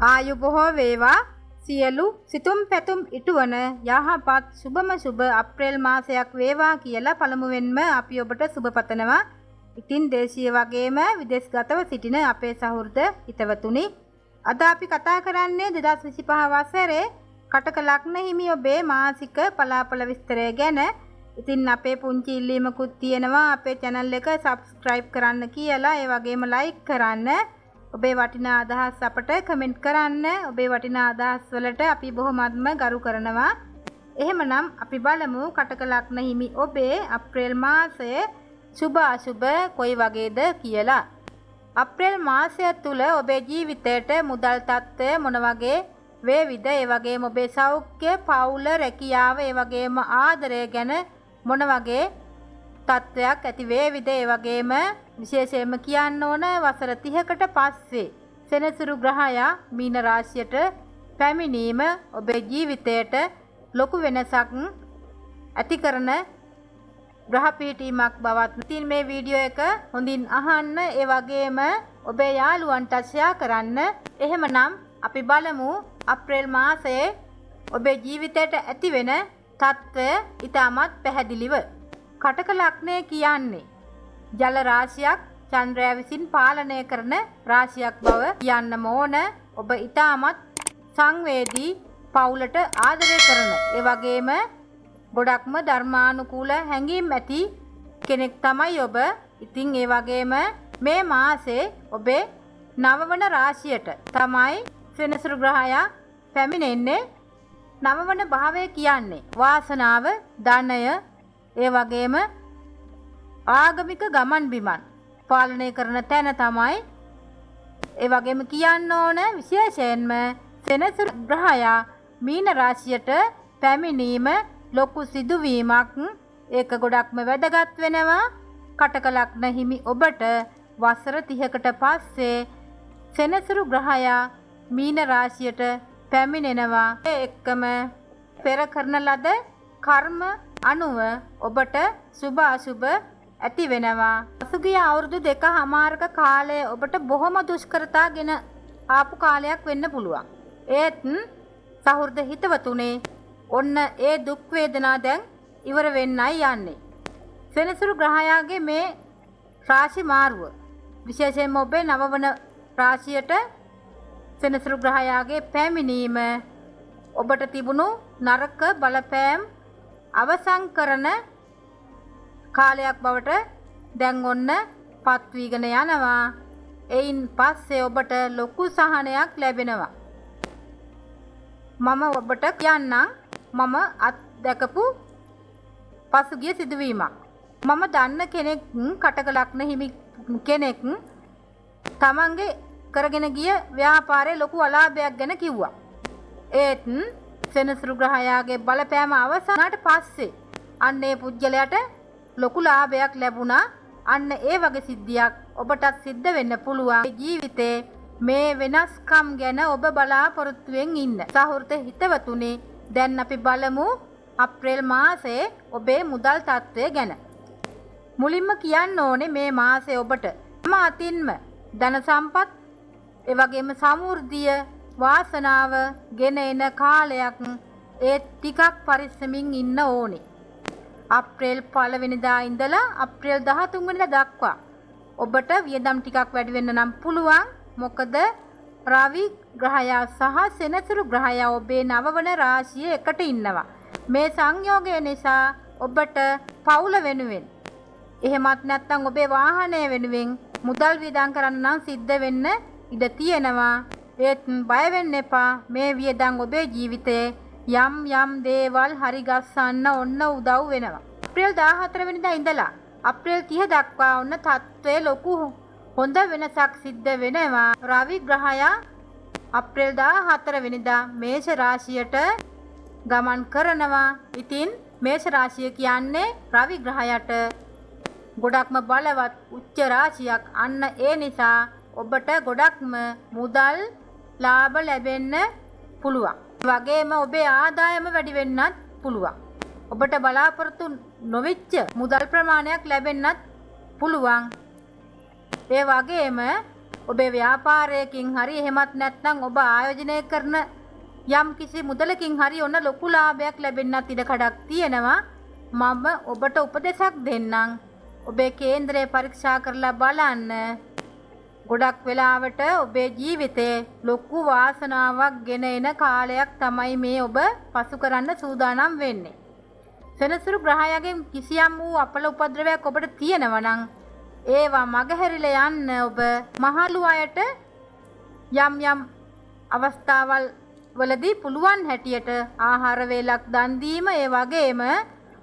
ආයු බොහෝ වේවා සියලු සිතුම් පැතුම් ඉටුවන යහපත් සුබම සුබ අප්‍රේල් මාසයක් වේවා කියලා පළමුවෙන්ම අපි ඔබට සුබ පතනවා. ඉතින් දේශීය වගේම විදේශගතව සිටින අපේ සහෘද හිතවතුනි, අද අපි කතා කරන්නේ 2025 වසරේ කටක ලග්න හිමි ඔබේ මාසික පලාපල විස්තරය ගැන. ඉතින් අපේ පුංචි ඉල්ලීමකුත් තියෙනවා අපේ channel එක subscribe කරන්න කියලා, ඒ වගේම like කරන්න, ඔබේ වටිනා අදහස් අපට කමෙන්ට් කරන්න. ඔබේ වටිනා අදහස් වලට අපි බොහොමත්ම ගරු කරනවා. එහෙමනම් අපි බලමු කටක ලග්න හිමි ඔබේ අප්‍රේල් මාසයේ සුබ අසුබ කොයි වගේද කියලා. අප්‍රේල් මාසය තුල ඔබේ ජීවිතයට මුදල් තත්ත්වය මොන වගේ වේවිද? ඒ වගේම ඔබේ සෞඛ්‍ය, පවුල, රැකියාව, ඒ වගේම ආදරය ගැන මොන වගේ තත්ත්වයක් ඇති වේවිද? ඒ වගේම විශේෂයෙන්ම කියන්න ඕන වසර 30කට පස්සේ සෙනසුරු ග්‍රහයා මීන රාශියට පැමිණීම ඔබේ ජීවිතයට ලොකු වෙනසක් ඇති කරන ග්‍රහ පිහිටීමක් බවත්. ඉතින් මේ වීඩියෝ එක හොඳින් අහන්න, ඒ වගේම ඔබේ යාළුවන්ට ෂෙයා කරන්න. එහෙමනම් අපි බලමු අප්‍රේල් මාසයේ ඔබේ ජීවිතයට ඇති වෙන තත්ත්වය ඉතාමත් පැහැදිලිව. කටක ලග්නය කියන්නේ ජල රාශියක්, චන්ද්‍රයා විසින් පාලනය කරන රාශියක් බව කියන්න ඕන. ඔබ ඉතාමත් සංවේදී, පවුලට ආදරය කරන, ඒ වගේම ගොඩක්ම ධර්මානුකූල හැඟීම් ඇති කෙනෙක් තමයි ඔබ. ඉතින් ඒ වගේම මේ මාසේ ඔබේ නවවන රාශියට තමයි සෙනසුරු ග්‍රහයා පැමිණෙන්නේ. නවවන භාවය කියන්නේ වාසනාව, ධනය, ඒ වගේම ආගමික ගමන් බිමන් පාලනය කරන තැන තමයි. ඒ වගේම කියන්න ඕන විශේෂයෙන්ම සෙනසුරු ග්‍රහයා මීන රාශියට පැමිණීම ලොකු සිදුවීමක්. ඒක ගොඩක්ම වැදගත් වෙනවා. කටක ලග්න හිමි ඔබට වසර 30කට පස්සේ සෙනසුරු ග්‍රහයා මීන රාශියට පැමිණෙනවා. ඒ එක්කම පෙර කරන ලද කර්ම අනුව ඔබට සුබ අසුබ ඇති වෙනවා. පසුගිය අවුරුදු 2කමාරක කාලය ඔබට බොහොම දුෂ්කරතා ගෙන ආපු කාලයක් වෙන්න පුළුවන්. ඒත් සහෘද හිතවතුනේ, ඔන්න ඒ දුක් වේදනා දැන් ඉවර වෙන්නයි යන්නේ. සෙනසුරු ග්‍රහයාගේ මේ රාශි මාරුව, විශේෂයෙන්ම ඔබේ නවවන රාශියට සෙනසුරු ග්‍රහයාගේ පැමිණීම ඔබට තිබුණු නරක බලපෑම් අවසන් කරන කාලයක් බවට දැන් ඔන්න පත් වීගෙන යනවා. එයින් පස්සේ ඔබට ලොකු සහනයක් ලැබෙනවා. මම ඔබට කියන්නම් මම අත්දැකපු පසුගිය සිදුවීමක්. මම දන්න කෙනෙක්, කටක ලග්න හිමි කෙනෙක් තමන්ගේ කරගෙන ගිය ව්‍යාපාරයේ ලොකු අලාභයක් ගැන කිව්වා. ඒත් සෙනසුරු ග්‍රහයාගේ බලපෑම අවසනාට පස්සේ අන්න ඒ පුජ්‍යලයට ලොකු ලාභයක් ලැබුණා. අන්න ඒ වගේ සිද්ධියක් ඔබටත් සිද්ධ වෙන්න පුළුවන්. ජීවිතේ මේ වෙනස්කම් ගැන ඔබ බලාපොරොත්තුෙන් ඉන්න. සහෘද හිතවතුනි, දැන් අපි බලමු අප්‍රේල් මාසයේ ඔබේ මුදල් තත්ත්වය ගැන. මුලින්ම කියන්න ඕනේ මේ මාසයේ ඔබට තම අතින්ම ධන සම්පත්, ඒ වගේම සමෘද්ධිය, වාසනාව ගෙන එන කාලයක්. ඒ ටිකක් පරිස්සමින් ඉන්න ඕනේ. අප්‍රේල් 1 වෙනිදා ඉඳලා අප්‍රේල් 13 වෙනිදා දක්වා ඔබට වියදම් ටිකක් වැඩි වෙන්න නම් පුළුවන්. මොකද රවි ග්‍රහයා සහ සෙනසුරු ග්‍රහයා ඔබේ නවවන රාශියේ එකට ඉන්නවා. මේ සංයෝගය නිසා ඔබට පවුල වෙනුවෙන්, එහෙමත් නැත්නම් ඔබේ වාහනය වෙනුවෙන් මුදල් වියදම් කරන්න නම් සිද්ධ වෙන්න ඉඩ තියෙනවා. ඒත් බය වෙන්න එපා. මේ වියදම් ඔබේ ජීවිතයේ යම් යම් දේවල් හරි ගස්සන්න ඔන්න උදව් වෙනවා. අප්‍රේල් 14 වෙනිදා ඉඳලා අප්‍රේල් 30 දක්වා ඔන්න තත්ත්වයේ ලොකු හොඳ වෙනසක් සිද්ධ වෙනවා. රවි ග්‍රහයා අප්‍රේල් 14 වෙනිදා මේෂ රාශියට ගමන් කරනවා. ඉතින් මේෂ රාශිය කියන්නේ රවි ග්‍රහයට ගොඩක්ම බලවත් උච්ච රාශියක්. අන්න ඒ නිසා ඔබට ගොඩක්ම මුදල් ලාභ ලැබෙන්න පුළුවන්. වගේම ඔබේ ආදායම වැඩි වෙන්නත් පුළුවන්. ඔබට බලාපොරොත්තු නොවෙච්ච මුදල් ප්‍රමාණයක් ලැබෙන්නත් පුළුවන්. ඒ වගේම ඔබේ ව්‍යාපාරයකින් හරි එහෙමත් නැත්නම් ඔබ ආයෝජනය කරන යම් කිසි මුදලකින් හරි ඔන්න ලොකු ලාභයක් ලැබෙන්නත් ඉඩ කඩක් තියෙනවා. මම ඔබට උපදෙසක් දෙන්නම්. ඔබේ කේන්දරය පරීක්ෂා කරලා බලන්න. ගොඩක් වෙලාවට ඔබේ ජීවිතේ ලොකු වාසනාවක් ගෙන එන කාලයක් තමයි මේ ඔබ පසු කරන්න සූදානම් වෙන්නේ. සෙනසුරු ග්‍රහයාගෙන් කිසියම් වූ අපල උපද්‍රවයක් ඔබට තියෙනවා නම් ඒවා මගහැරිලා යන්න ඔබ මහලු අයට යම් යම් අවස්ථාවල් වලදී පුළුවන් හැටියට ආහාර වේලක් දන් දීම, ඒ වගේම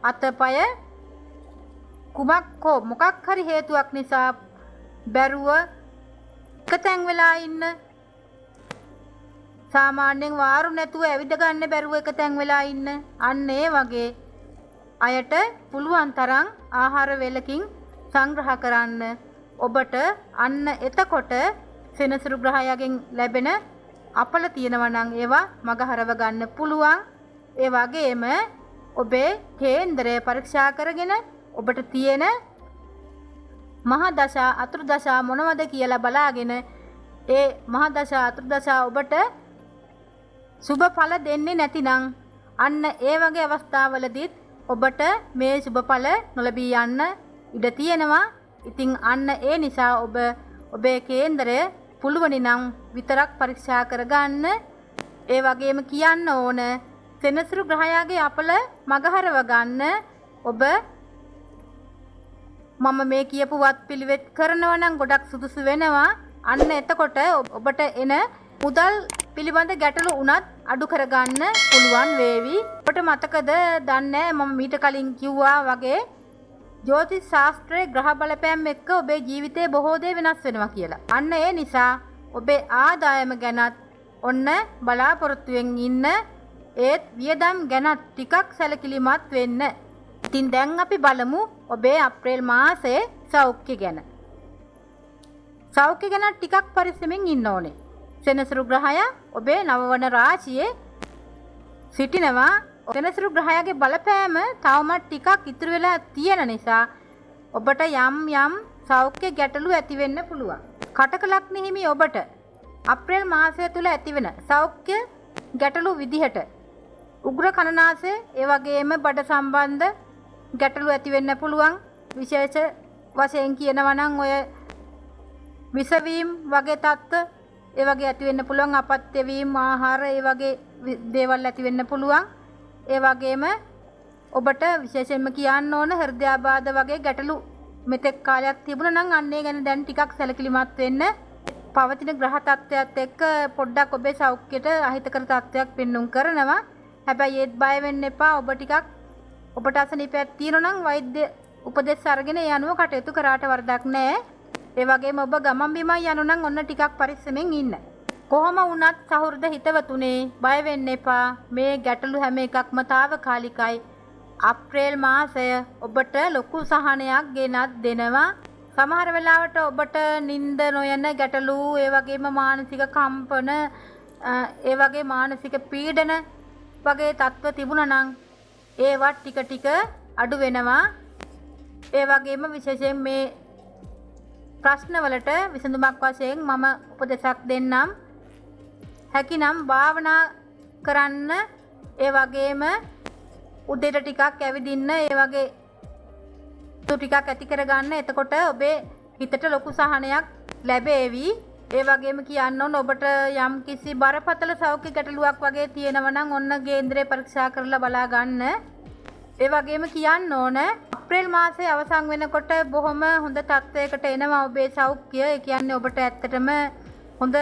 අතපය කුමක් හෝ මොකක් හරි හේතුවක් නිසා බැරුව එකතෙන් වෙලා ඉන්න, සාමාන්‍යයෙන් වාරු නැතුව ඇවිද ගන්න බැරුව එකතෙන් වෙලා ඉන්න, අන්න ඒ වගේ අයට පුළුවන් තරම් ආහාර වේලකින් සංග්‍රහ කරන්න. ඔබට අන්න එතකොට සෙනසුරු ග්‍රහයාගෙන් ලැබෙන අපල තියෙනවා නම් ඒවා මගහරව ගන්න පුළුවන්. ඒ වගේම ඔබේ කේන්දරය පරීක්ෂා කරගෙන ඔබට තියෙන මහා දශා අතුරු දශා මොනවද කියලා බලාගෙන ඒ මහා දශා අතුරු දශා ඔබට සුබ ඵල දෙන්නේ නැතිනම් අන්න ඒ වගේ අවස්ථාවලදීත් ඔබට මේ සුබ ඵල නොලැබී යන්න ඉඩ තියෙනවා. ඉතින් අන්න ඒ නිසා ඔබ ඔබේ කේන්දරය පුළුවනි නම් විතරක් පරීක්ෂා කරගන්න. ඒ වගේම කියන්න ඕන සෙනසුරු ග්‍රහයාගේ අපල මගහරව ගන්න ඔබ මම මේ කියපු වත් පිළිවෙත් කරනවා නම් ගොඩක් සුදුසු වෙනවා. අන්න එතකොට ඔබට එන මුදල් පිළිබඳ ගැටලු උනත් අඩු කරගන්න පුළුවන් වේවි. ඔබට මතකද දන්නේ මම මීට කලින් කිව්වා වගේ ජ්‍යොතිෂ ශාස්ත්‍රයේ ග්‍රහ බලපෑම් එක්ක ඔබේ ජීවිතේ බොහෝ දේ වෙනස් වෙනවා කියලා. අන්න ඒ නිසා ඔබේ ආදායම ගැනත් ඔන්න බලාපොරොත්තුවෙන් ඉන්න, ඒත් වියදම් ගැනත් ටිකක් සැලකිලිමත් වෙන්න. ඉතින් දැන් අපි බලමු ඔබේ අප්‍රේල් මාසයේ සෞඛ්‍ය ගැන. සෞඛ්‍ය ගැන ටිකක් පරිස්සමින් ඉන්න ඕනේ. සෙනසුරු ග්‍රහයා ඔබේ නවවන රාශියේ සිටිනවා. සෙනසුරු ග්‍රහයාගේ බලපෑම තවමත් ටිකක් ඉතුරු වෙලා තියෙන නිසා ඔබට යම් යම් සෞඛ්‍ය ගැටලු ඇති වෙන්න පුළුවන්. කටක ලග්න හිමි ඔබට අප්‍රේල් මාසය තුල ඇතිවෙන සෞඛ්‍ය ගැටලු විදිහට උග්‍ර කනනාසය, ඒ වගේම බඩ සම්බන්ධ ගැටලු ඇති වෙන්න පුළුවන්. විශේෂ වශයෙන් කියනවා නම් ඔය විසවීම් වගේ තත්ත්ව ඒ වගේ ඇති වෙන්න පුළුවන්. අපත්‍ය වීම, ආහාර ඒ වගේ දේවල් ඇති වෙන්න පුළුවන්. ඒ වගේම ඔබට විශේෂයෙන්ම කියන්න ඕන හෘදයාබාධ වගේ ගැටලු මෙතෙක් කාලයක් තිබුණා නම් අන්නේ ගැන දැන් ටිකක් සැලකිලිමත් වෙන්න. පවතින ග්‍රහ තත්ත්වයක් එක්ක පොඩ්ඩක් ඔබේ සෞඛ්‍යයට අහිතකර තත්ත්වයක් පෙන්눔 කරනවා. හැබැයි ඒත් බය වෙන්න එපා. ඔබ ටිකක් ඔබට අසනීපයක් තියෙනවා නම් වෛද්‍ය උපදෙස් අරගෙන ඒ අනුව කටයුතු කරාට වරදක් නැහැ. ඒ වගේම ඔබ ගමන් බිමන් යනවා නම් ඔන්න ටිකක් පරිස්සමෙන් ඉන්න. කොහොම වුණත් සහෘද හිතවතුනේ බය වෙන්න එපා. මේ ගැටලු හැම එකක්ම తాවකාලිකයි. අප්‍රේල් මාසය ඔබට ලොකු සහනයක් ගෙනත් දෙනවා. සමහර වෙලාවට ඔබට නිින්ද නොයන ගැටලු, ඒ වගේම මානසික කම්පන, ඒ වගේ මානසික පීඩන වගේ තත්ත්ව තිබුණා නම් ඒවත් ටික ටික අඩු වෙනවා. ඒ වගේම විශේෂයෙන් මේ ප්‍රශ්නවලට විසඳුමක් වශයෙන් මම උපදෙසක් දෙන්නම්. හැකිනම් භාවනා කරන්න, ඒ වගේම උදේට ටිකක් ඇවිදින්න, ඒ වගේ ටිකක් ඇති කරගන්න. එතකොට ඔබේ හිතට ලොකු සහනයක් ලැබේවි. ඒ වගේම කියන්න ඕන ඔබට යම් කිසි බරපතල සෞඛ්‍ය ගැටලුවක් වගේ තියෙනවා නම් ඔන්න කේන්දරේ පරීක්ෂා කරලා බලා ගන්න. ඒ වගේම කියන්න ඕන අප්‍රේල් මාසයේ අවසන් වෙනකොට බොහොම හොඳ තත්ත්වයකට එනවා ඔබේ සෞඛ්‍ය. ඒ කියන්නේ ඔබට ඇත්තටම හොඳ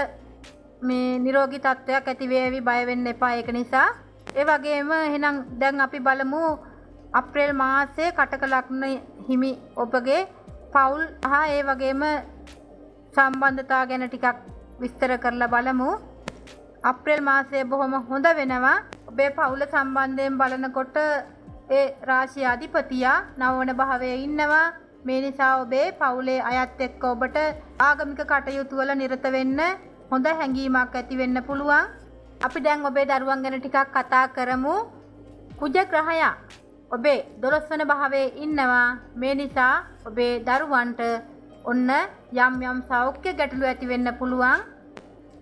මේ නිරෝගී තත්ත්වයක් ඇති වේවි. බය වෙන්න එපා ඒක නිසා. ඒ වගේම එහෙනම් දැන් අපි බලමු අප්‍රේල් මාසයේ කටක ලග්න හිමි ඔබගේ පවුල් හා ඒ වගේම සම්බන්ධතා ගැන ටිකක් විස්තර කරලා බලමු. අප්‍රේල් මාසයේ බොහොම හොඳ වෙනවා. ඔබේ පවුල සම්බන්ධයෙන් බලනකොට ඒ රාශි අධිපතියා නවවන භාවයේ ඉන්නවා. මේ නිසා ඔබේ පවුලේ අයත් එක්ක ඔබට ආගමික කටයුතු වල නිරත වෙන්න හොඳ හැඟීමක් ඇති වෙන්න පුළුවන්. අපි දැන් ඔබේ දරුවන් ගැන ටිකක් කතා කරමු. කුජ ග්‍රහයා ඔබේ 12 වන භාවයේ ඉන්නවා. මේ නිසා ඔබේ දරුවන්ට ඔන්න යම් සෞඛ්‍ය ගැටලු ඇති වෙන්න පුළුවන්.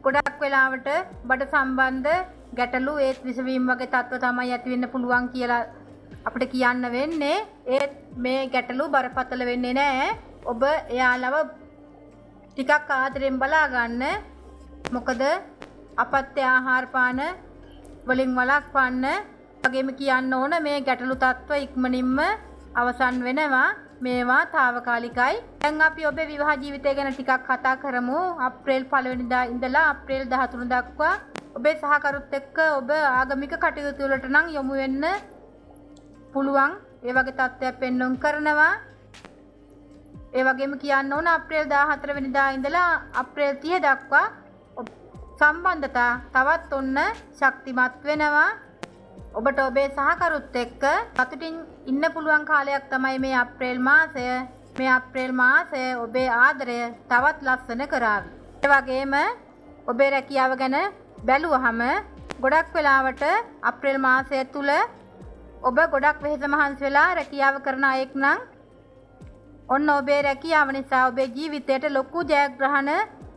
ගොඩක් වෙලාවට බඩ සම්බන්ධ ගැටලු ඒත් විසවීම වගේ තත්ත්ව තමයි ඇති වෙන්න පුළුවන් කියලා අපිට කියන්න වෙන්නේ. ඒත් මේ ගැටලු බරපතල වෙන්නේ නැහැ. ඔබ එයාලව ටිකක් ආදරෙන් බලා ගන්න. මොකද අපත්‍ය ආහාර පාන වලින් වළක්වන්න වගේම කියන්න ඕන මේ ගැටලු තත්ත්ව ඉක්මනින්ම අවසන් වෙනවා. මේවා తాවකාලිකයි. දැන් අපි ඔබේ විවාහ ජීවිතය ගැන ටිකක් කතා කරමු. අප්‍රේල් 1 වෙනිදා ඉඳලා අප්‍රේල් 13 දක්වා ඔබේ සහකරුත් එක්ක ඔබ ආගමික කටයුතු වලට නම් යොමු වෙන්න පුළුවන්. ඒ වගේ තත්ත්වයක් පෙන්වන්න කරනවා. ඒ වගේම කියන්න ඕන අප්‍රේල් 14 වෙනිදා ඉඳලා අප්‍රේල් 30 දක්වා සම්බන්ධතා තවත් ඔන්න ශක්තිමත් වෙනවා. ඔබට ඔබේ සහකරුත් එක්ක සතුටින් ඉන්න පුළුවන් කාලයක් තමයි මේ අප්‍රේල් මාසය. මේ අප්‍රේල් මාසය ඔබේ ආදරය තවත් ලස්සන කරાવી. ඒ වගේම ඔබේ රැකියාව ගැන බැලුවහම ගොඩක් වෙලාවට අප්‍රේල් මාසය තුල ඔබ ගොඩක් වෙහෙස මහන්සි වෙලා රැකියාව කරන අයෙක් නම් ඔන්න ඔබේ රැකියාව නිසා ඔබේ ජීවිතයට ලොකු ජයග්‍රහණ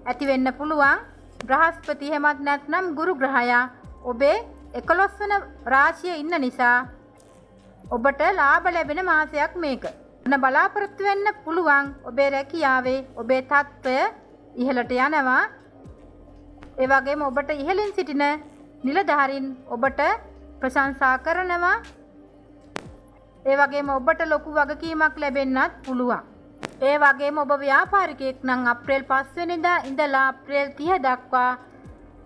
ඇති වෙන්න පුළුවන්. බ්‍රහස්පති එහෙමත් නැත්නම් ගුරු ග්‍රහයා ඔබේ 11 වන රාශියේ ඉන්න නිසා ඔබට ලාභ ලැබෙන මාසයක් මේක. ඔන්න බලාපොරොත්තු වෙන්න පුළුවන් ඔබේ රැකියාවේ ඔබේ තත්ත්වය ඉහළට යනවා. ඒ වගේම ඔබට ඉහළින් සිටින නිලධාරීන් ඔබට ප්‍රශංසා කරනවා. ඒ වගේම ඔබට ලොකු වගකීමක් ලැබෙන්නත් පුළුවන්. ඒ වගේම ඔබ ව්‍යාපාරිකයෙක් නම් අප්‍රේල් 5 වෙනිදා ඉඳලා අප්‍රේල් 30 දක්වා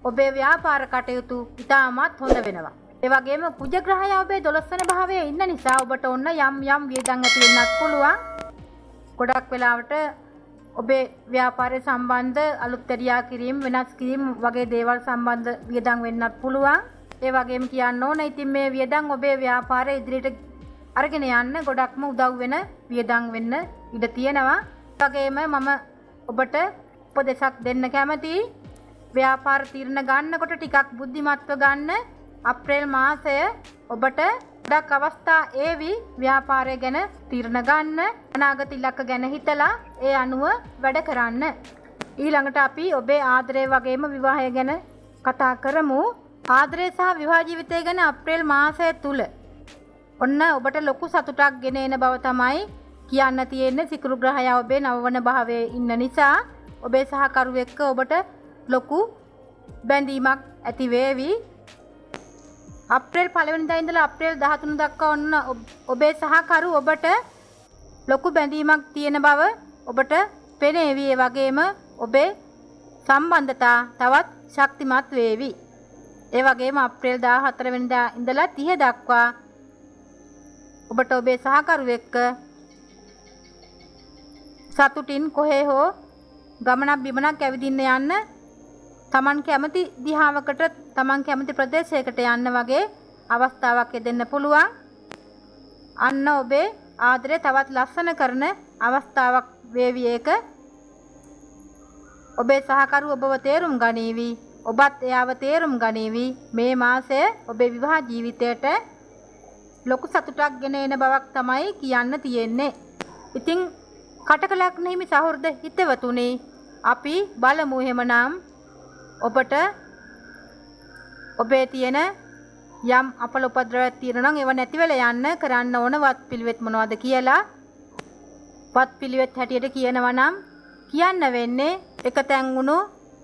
ඔබේ ව්‍යාපාර කටයුතු ඉතාමත් හොඳ වෙනවා. ඒ වගේම කුජ ග්‍රහය ඔබේ 12 වන භාවයේ ඉන්න නිසා ඔබට ඔන්න යම් වියදම් ඇති වෙන්නත් පුළුවන්. ගොඩක් වෙලාවට ඔබේ ව්‍යාපාරය සම්බන්ධ අලුත් තැරියා කිරීම වෙනස් කිරීම වගේ දේවල් සම්බන්ධ වියදම් වෙන්නත් පුළුවන්. ඒ වගේම කියන්න ඕන ඉතින් මේ වියදම් ඔබේ ව්‍යාපාරය ඉදිරියට අරගෙන යන්න ගොඩක්ම උදව් වෙන වියදම් වෙන්න ඉඩ තියෙනවා. ඒ වගේම මම ඔබට උපදේශක් දෙන්න කැමතියි. ව්‍යාපාර තීරණ ගන්නකොට ටිකක් බුද්ධිමත්ව ගන්න. අප්‍රේල් මාසය ඔබට ගොඩක් අවස්ථා ඒවි ව්‍යාපාරය ගැන තීරණ ගන්න. අනාගත ඉලක්ක ගැන හිතලා ඒ අනුව වැඩ කරන්න. ඊළඟට අපි ඔබේ ආදරය වගේම විවාහය ගැන කතා කරමු. ආදරය සහ විවාහ ජීවිතය ගැන අප්‍රේල් මාසය තුල ඔන්න ඔබට ලොකු සතුටක් ගෙන එන බව තමයි කියන්න තියෙන්නේ. සිකුරු ග්‍රහය ඔබේ 9 වන භාවයේ ඉන්න නිසා ඔබේ සහකරු එක්ක ඔබට ලොකු බැඳීමක් ඇති වේවි. අප්‍රේල් 1 වෙනිදා ඉඳලා අප්‍රේල් 13 දක්වා ඔන්න ඔබේ සහකරු ඔබට ලොකු බැඳීමක් තියෙන බව ඔබට පෙනේවි. ඒ වගේම ඔබේ සම්බන්ධතා තවත් ශක්තිමත් වේවි. ඒ වගේම අප්‍රේල් 14 වෙනිදා ඉඳලා 30 දක්වා ඔබට ඔබේ සහකරු එක්ක සතුටින් කොහේ හෝ ගමනක් බිමනක් ඇවිදින්න යන්න, Taman කැමති දිහාවකට Taman කැමති ප්‍රදේශයකට යන්න වගේ අවස්ථාවක් දෙන්න පුළුවන්. අන්න ඔබේ ආදරය තවත් ලස්සන කරන අවස්ථාවක් වේවි ඒක. ඔබේ සහකරු ඔබව තේරුම් ගනීවි. ඔබත් එයාව තේරුම් ගනීවි. මේ මාසය ඔබේ විවාහ ජීවිතයට ලොකු සතුටක් ගෙන එන බවක් තමයි කියන්න තියෙන්නේ. ඉතින් කටකලක් හිමි සහෘද හිතවතුනි, අපි බලමු එහෙමනම් ඔබට ඔබේ තියෙන යම් අපල උපද්‍රවයක් තියෙනවා නම් ඒව නැති වෙලා යන්න කරන්න ඕන වත් පිළිවෙත් මොනවද කියලා. වත් පිළිවෙත් හැටියට කියනවා නම් කියන්න වෙන්නේ එකතෙන් වුණු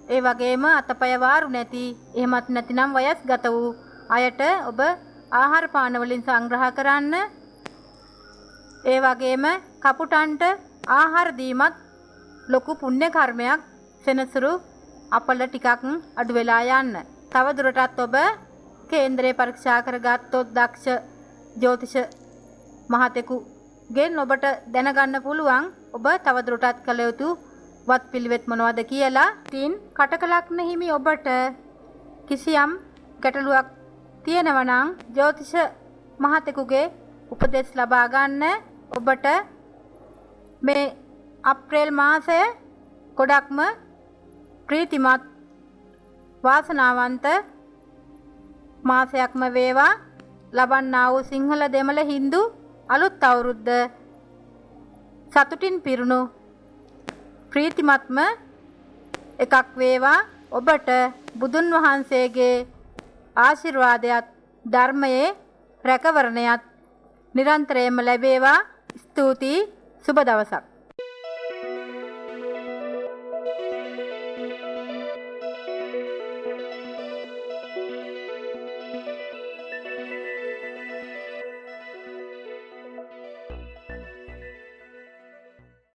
ඒ වගේම අතපය වාරු නැති එහෙමත් නැතිනම් වයස්ගත වූ අයට ඔබ ආහාර පාන වලින් සංග්‍රහ කරන්න. ඒ වගේම කපුටන්ට ආහාර දීමත් ලොකු පුණ්‍ය කර්මයක්. සෙනසුරු අපල ටිකක් අඩු වෙලා යන්න. තව දුරටත් ඔබ කේන්දරේ පරීක්ෂා කරගත්තොත් දක්ෂ ජ්‍යොතිෂ මහතෙකුගෙන් ඔබට දැනගන්න පුළුවන් ඔබ තව දුරටත් කළ යුතු වත් පිළිවෙත් මොනවද කියලා. තින් කටකලක්න හිමි ඔබට කිසියම් ගැටලුවක් තියෙනවා නම් ජ්‍යොතිෂ මහතෙකුගේ උපදෙස් ලබා ගන්න. ඔබට මේ අප්‍රේල් මාසය ගොඩක්ම ප්‍රීතිමත් වාසනාවන්ත මාසයක්ම වේවා. ලබන්නා වූ සිංහල දෙමළ හින්දු අලුත් අවුරුද්ද සතුටින් පිරුණු ප්‍රීතිමත්ම එකක් වේවා. ඔබට බුදුන් වහන්සේගේ ආශිර්වාදයත් ධර්මයේ රැකවරණයත් නිරන්තරයෙන්ම ලැබේවා. ස්තුතියි. සුබ දවසක්.